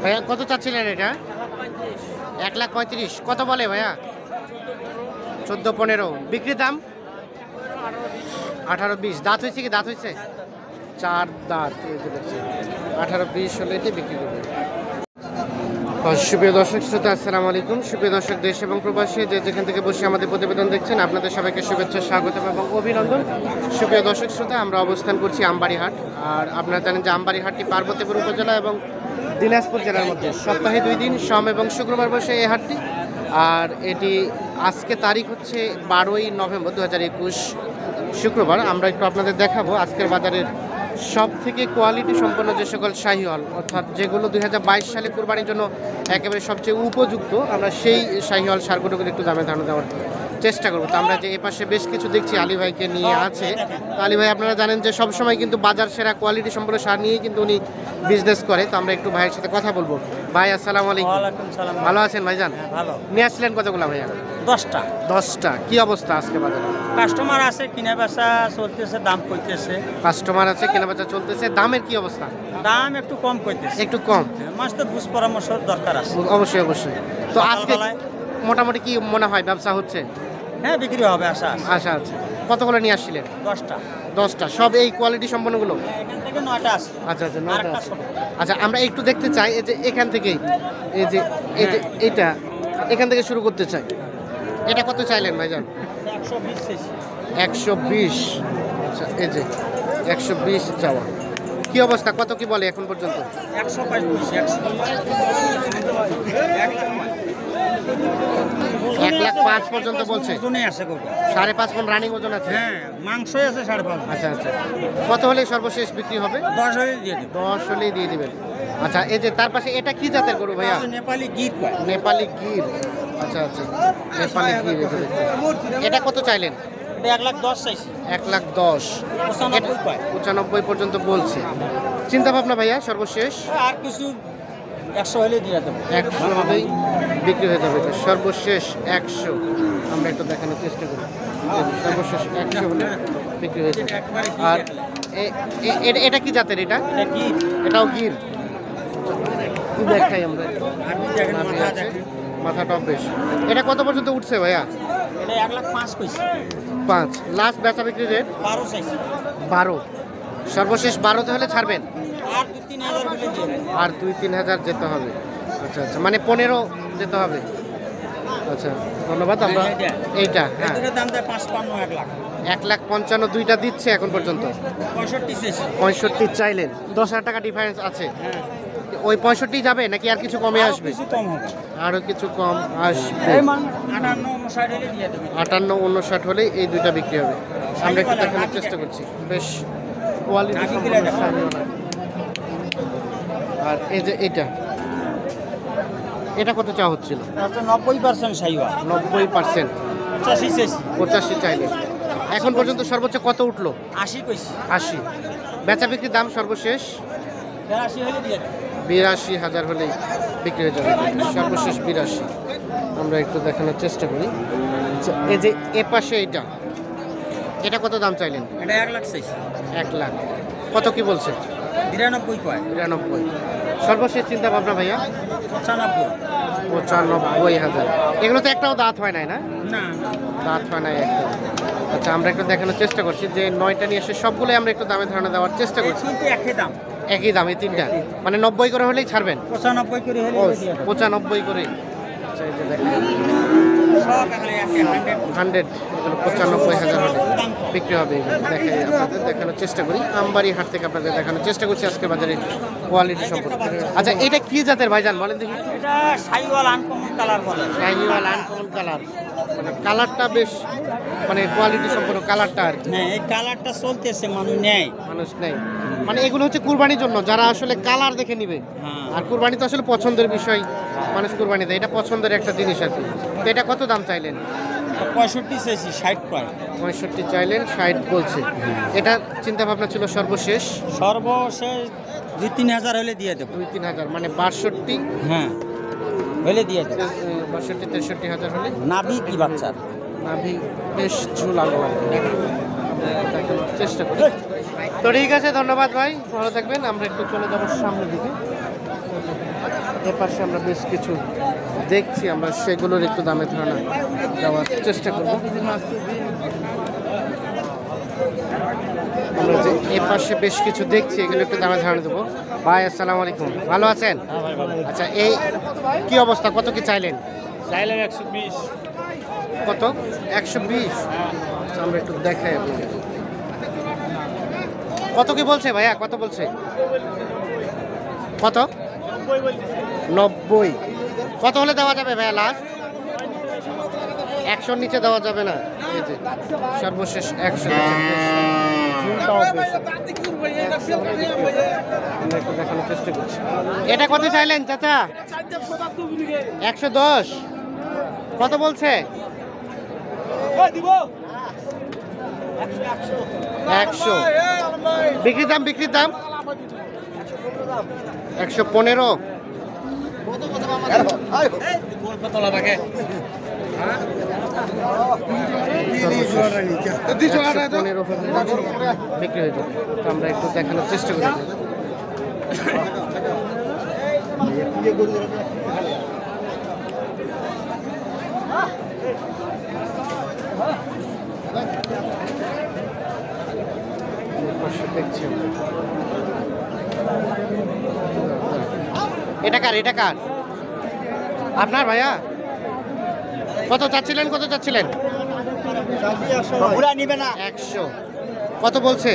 ভাইয়া কত চাচ্ছিলেন এটা? 1,35,000। কত বলে ভাইয়া? 14-15। বিক্রির দাম 18-20। দাঁত হয়েছে কি? দাঁত হয়েছে 4 দাঁত। 18-20 হলে এটি বিক্রি করবে। সুপ্রিয় দর্শক শ্রোতা, আসসালামু আলাইকুম। সুপ্রিয় দর্শক, দেশ এবং প্রবাসী যে যেখান থেকে বসে আমাদের প্রতিবেদন দেখছেন, আপনাদের সবাইকে শুভেচ্ছা, স্বাগতম এবং অভিনন্দন। সুপ্রিয় দর্শক শ্রোতা, আমরা অবস্থান করছি আমবাড়ি হাট। আর আপনারা জানেন যে আমবাড়ি হাটটি পার্বতীপুর উপজেলা এবং দিনাজপুর জেলার মধ্যে সপ্তাহে 2 দিন সোম এবং শুক্রবার বসে এই হাটটি। আর এটি আজকে তারিখ হচ্ছে 12ই নভেম্বর 2021 শুক্রবার। আমরা একটু আপনাদের দেখাবো আজকের বাজারের সব থেকে কোয়ালিটি সম্পন্ন যে সকল শাহিওয়াল, অর্থাৎ যেগুলো 2022 সালে কুরবানির জন্য একেবারে সবচেয়ে উপযুক্ত, আমরা সেই শাহিওয়াল সারগুলোকে একটু দামে ধারণা দেওয়ার চেষ্টা করবো। তো আমরা যে এপাশে বেশ কিছু দেখছি আলী ভাইকে নিয়ে আছে। তো আলী ভাই, আপনারা জানেন যে সবসময় কিন্তু বাজার সেরা কোয়ালিটি সম্পন্ন সার নিয়েই কিন্তু উনি বিজনেস করে। তো আমরা একটু ভাইয়ের সাথে কথা বলবো। ভাই আসসালামু আলাইকুম। ভালো আছেন ভাইজান? ভালো। নিয়ে আসছিলেন কতগুলো ভাইয়া? 10টা। কি অবস্থা আজকে বাজারে? কাস্টমার আছে, কিনা বেচা চলতেছে, দাম কইতেছে। কাস্টমার আছে, কেনা বেচা চলতেছে। দামের কি অবস্থা? দাম একটু কম কইতেছে। একটু কম। মাছ তো বুঝ পরামর্শ দরকার আছে। অবশ্যই অবশ্যই। তো আজকে মোটামুটি কি মনে হয় ব্যবসা হচ্ছে? হ্যাঁ, বিক্রি হবে আশা আছে। আশা আছে। কতগুলো নিয়ে আসছিলেন? 10টা। সব এই কোয়ালিটি সম্পন্নগুলো? এখান থেকে 9টা আছে। আচ্ছা, 9টা আরেকটা আছে। ছোট। আচ্ছা, আমরা একটু দেখতে চাই এই যে এখান থেকেই, এই যে এইটা এখান থেকে শুরু করতে চাই। এটা কত চাইলেন ভাইজান? 120 শেষ। 120। আচ্ছা, এই যে 120 চাওয়া। কি অবস্থা, কত কি বলে এখন পর্যন্ত? 1,05,000 পর্যন্ত বলছে। 5.5 মণ রানিং ওজন আছে। হ্যাঁ, মাংস আছে 5.5। আচ্ছা, কত হলে সর্বশেষ বিক্রি হবে? 10 হলে দিয়ে দেব। 10 হলেই দিয়ে দিবেন। আচ্ছা, এই যে তার পাশে এটা কি জাতের গরু ভাইয়া? নেপালি গির কয়। নেপালি গির। আচ্ছা, নেপালি গির। এটা কত চাইলেন? এটা 1,10,000 চাইছি। 1,10,000। 95 কয়। 95 পর্যন্ত বলছে। চিন্তা ভাবনা ভাইয়া সর্বশেষ? আর কিছু 100 হলে দিয়ে দেব। 100 হলেই বিক্রি হয়ে যাবে। সর্বশেষ 100 আমরা একটু দেখানোর চেষ্টা করি। সর্বশেষ 100 হলে বিক্রি হয়ে যাবে। আর এটা কি জাতের? এটা এটাও গির। দেখাই আমরা একটু। মাথাটা বেশ। এটা কত পর্যন্ত উঠছে ভাইয়া? এটা 1,05,000 কইছি। 5 লাস্ট বেচা বিক্রি রেট 12 চাইছি। 12। সর্বশেষ 12তে হলে ছাড়বেন? আর 2-3 হাজার হলে দিয়ে দেব। আর 2-3 হাজার যেতে হবে। আচ্ছা, মানে 15 যেতে হবে। আচ্ছা, ধন্যবাদ। আমরা এইটা, হ্যাঁ, এটার দাম দেয় 5-5 1 লাখ। 1,55,000 দুইটা দিচ্ছে এখন পর্যন্ত। 65 চাইছি। 65 চাইলেন। 10,000 টাকা ডিফারেন্স আছে। হ্যাঁ, ওই 65 যাবে নাকি আর কিছু কমে আসবে? কিছু কম হবে। আরও কিছু কম আসবে। 58-59 হলে দিয়ে দেব। 58-59 হলেই এই দুইটা বিক্রি হবে। আমরা একটু দেখানোর চেষ্টা করছি। বেশ কোয়ালিটি সম্পন্ন শাহিওয়াল। আর এই যে এটা কত চাওয়া হচ্ছিল? 90% শাহিওয়াল। 90%। 85 চাইছি। 85 চাইলে। এখন পর্যন্ত সর্বোচ্চ কত উঠলো? 80 কইছি। 80। বেচা বিক্রির দাম সর্বশেষ 82 হলে দিয়ে দেব। 82,000 হলেই বিক্রি হয়ে যাবে। সর্বশেষ 82। আমরা একটু দেখানোর চেষ্টা করি। আচ্ছা, এই যে এপাশে এটা কত দাম চাইলেন? এটা 1 লাখ চাইছি। 1 লাখ। কত কি বলছে? 93 কয়। 93। সর্বশেষ চিন্তা ভাবনা ভাইয়া? 95,000। এগুলো তো একটাও দাঁত হয় নাই না? না, দাঁত হয় নাই একটা। আচ্ছা, আমরা একটু দেখানোর চেষ্টা করছি যে 9টা নিয়ে এসে সবগুলোই আমরা একটু দামে ধারণা দেওয়ার চেষ্টা করছি। কিন্তু একই দাম। একই দাম এই 3টা, মানে 90 করে হলেই ছাড়বেন? 95 করে হলে দিয়ে দেব। 95 করে। আচ্ছা, এই যে দেখেন সব এখানে 100 এগুলো 95,000 হলে বিক্রি হবে। দেখাই আপনাদের দেখানোর চেষ্টা করি। আমবাড়ি হাট থেকে আপনাদের দেখানোর চেষ্টা করছি আজকে বাজারে কোয়ালিটি সম্পর্কে। আচ্ছা, এটা কি জাতের ভাইজান বলেন দেখি? এটা শাহিওয়াল আনকমন কালার বলে। Sahiwal uncommon colour. মানে কালারটা বেশ, মানে কোয়ালিটি সম্পন্ন কালারটা আর কি। হ্যাঁ, এই কালারটা চলতেছে, মানুষ নেই। মানে এগুলো হচ্ছে কুরবানির জন্য, যারা আসলে কালার দেখে নিবে। হ্যাঁ। আর কুরবানি তো আসলে পছন্দের বিষয়, মানুষ কুরবানি দেয়, এটা পছন্দের একটা জিনিস আর কি। তো এটা কত দাম চাইলেন? 65 চাইছি, 60 কয়। 65 চাইলেন, 60 বলছে। এটা চিন্তা ভাবনা ছিল সর্বশেষ 2-3 হাজার হলে দিয়ে দেবো। 2-3 হাজার, মানে 62। হ্যাঁ, হলে দিয়ে দেবো। 62-63 হাজার হলে। নাভি কি বাচ্চার? নাভি বেশ ঝুলানো। চেষ্টা করি। তো ঠিক আছে, ধন্যবাদ ভাই, ভালো থাকবেন। আমরা একটু চলে যাবো সামনের দিকে। এ পাশে আমরা বেশ কিছু দেখছি, আমরা সেগুলোর একটু দামে ধারণা দেওয়ার চেষ্টা করব। আমরা যে এ পাশে বেশ কিছু দেখছি, এগুলো একটু দামে ধারণা দেবো। ভাই আসসালামু আলাইকুম, ভালো আছেন? আচ্ছা, এই কি অবস্থা, কত কি চাইলেন? চাইলেন 120। কত? 120। আচ্ছা, আমরা একটু দেখাই আপনাকে। কত কি বলছে ভাইয়া, কত বলছে? কত? 90। কত হলে দেওয়া যাবে ভাইয়া লাস্ট? 100-র নিচে দেওয়া যাবে না। এই যে সর্বশেষ 100 দেখানোর চেষ্টা করছি। এটা কত চাইলেন চাচা? 110। কত বলছে? 100। বিক্রির দাম, বিক্রির দাম 115। বিক্রি হয়ে যাবে। তো আমরা একটু দেখানোর চেষ্টা করি। দেখছি এটা কার, এটা কার? আপনার ভাইয়া? কত চাচ্ছিলেন, কত চাচ্ছিলেন? 100। কত বলছে?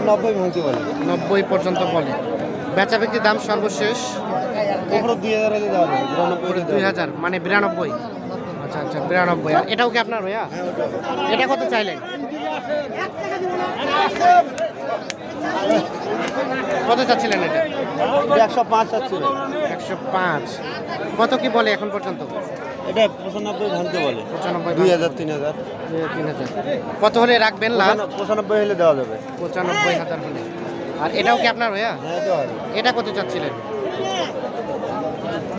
90 ভাঙতে বলে। 90 পর্যন্ত বলে। বেচা বিক্রির দাম সর্বশেষ উপরে 2000 হলে দেওয়া যাবে। 2000 মানে 92। আচ্ছা আচ্ছা, 92। আর এটাও কি আপনার ভাইয়া? এটা কত চাইলেন? কত চাচ্ছিলেন এটা? 105 চাচ্ছিল। 105। কত কি বলে এখন পর্যন্ত? এটা 95 ভাঙতে বলে। 95, 2000 3000। 3000। কত হলে রাখবেন লাস্ট? 95 হলে দেওয়া যাবে। 95,000 হলে। আর এটাও কি আপনার ভাইয়া? হ্যাঁ, দেওয়া যাবে। এটা কত চাচ্ছিলেন?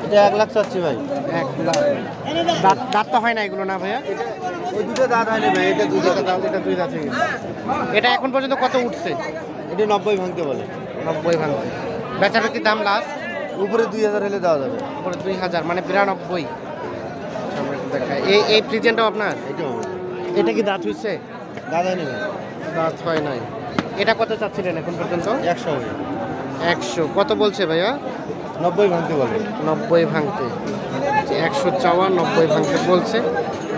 এটা 1 লাখ চাচ্ছি ভাই। 1 লাখ। দাঁত দাঁত তো হয় না এগুলো না ভাইয়া? ওই দুটো দাঁত হয়নি ভাই, এটা দুটো দাঁত। এটা 2 দাঁত হয়ে গেছে। এটা এখন পর্যন্ত কত উঠছে? এটা 90 ভাঙতে বলে। 90 ভাঙতে। বেচা বিক্রির দাম লাস্ট উপরে 2000 হলে দেওয়া যাবে। উপরে 2000 মানে 92। আমরা একটু দেখাই। এই প্রিজেন্টটাও আপনার? এটাও এটা কি দাঁত হইছে? দাঁত হয়নি ভাই। দাঁত হয় নাই। এটা কত চাচ্ছিলেন এখন পর্যন্ত? 100 ভাই। 100। কত বলছে ভাইয়া? 90 ভাঙতে বলে। 90 ভাঙতে। 100 চাওয়া, 90 ভাঙতে বলছে।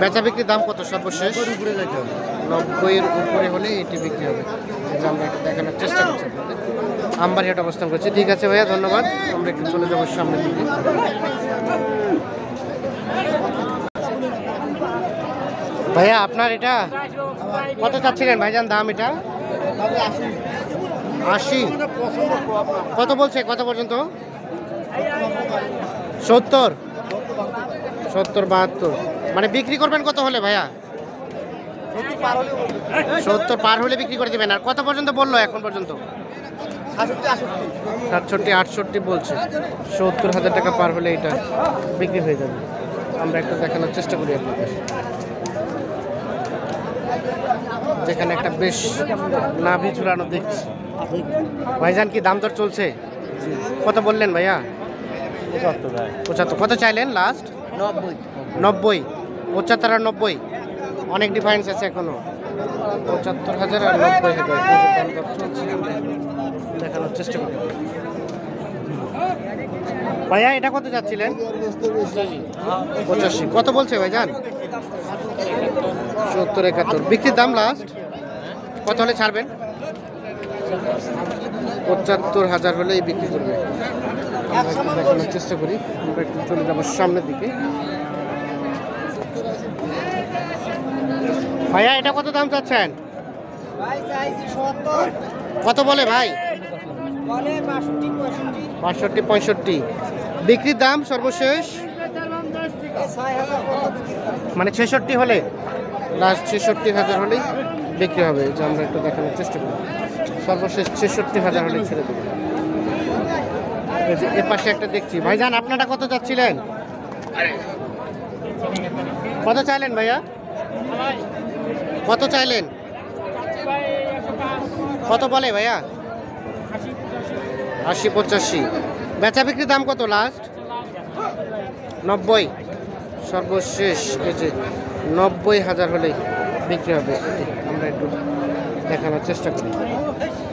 বেচা বিক্রির দাম কত সর্বশেষ? উপরে যাইতে হবে। 90-এর উপরে হলে এটি বিক্রি হবে। এই যে আমরা একটু দেখানোর চেষ্টা করছি আপনাদের। আমবাড়িহাট অবস্থান করছি। ঠিক আছে ভাইয়া, ধন্যবাদ। আমরা একটু চলে যাবো সামনের দিকে। ভাইয়া আপনার এটা কত চাচ্ছিলেন ভাইজান দাম? এটা 80। কত বলছে, কত পর্যন্ত? 70, 72। মানে বিক্রি করবেন কত হলে ভাইয়া? 70 পার হলে বিক্রি করে দেবেন। আর কত পর্যন্ত বললো এখন পর্যন্ত? 67, 68 বলছে। 70,000 টাকা পার হলে এটা বিক্রি হয়ে যাবে। আমরা একটু দেখানোর চেষ্টা করি আপনাদের। যেখানে একটা বেশ নাভি ঝুলানো দেখছি। ভাইজান কি দাম দর চলছে? কত বললেন ভাইয়া? 75। কত চাইলেন লাস্ট? 90। 75 আর 90 অনেক ডিফারেন্স আছে এখনো। 75,000 আর 90,000 দাম দর চলছে। দেখানোর চেষ্টা করি। ভাইয়া এটা কত চাচ্ছিলেন? 85। কত বলছে ভাইজান? 70, 71। বিক্রির দাম লাস্ট কত হলে ছাড়বেন? 75,000 হলেই বিক্রি করবে। আমরা একটু দেখানোর চেষ্টা করি। আমরা একটু চলে যাবো সামনের দিকে। ভাইয়া এটা কত দাম চাচ্ছেন? কত বলে ভাই? 65, 65। বিক্রির দাম সর্বশেষ মানে 66 হলে লাস্ট 66,000 হলেই বিক্রি হবে। যে আমরা একটু দেখানোর চেষ্টা করি। সর্বশেষ 66,000 হলে ছেড়ে দেবে। এই যে এর পাশে একটা দেখছি। ভাইজান আপনারা কত চাচ্ছিলেন? কত চাইলেন ভাইয়া? কত চাইলেন? কত বলে ভাইয়া? 80-85। বেচা বিক্রির দাম কত লাস্ট? 90 সর্বশেষ। এই যে 90,000 হলেই বিক্রি হবে। এটি আমরা একটু দেখানোর চেষ্টা করি।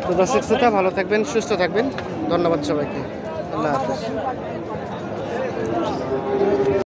তো দর্শক শ্রোতা, ভালো থাকবেন, সুস্থ থাকবেন। ধন্যবাদ সবাইকে। আল্লাহ হাফেজ।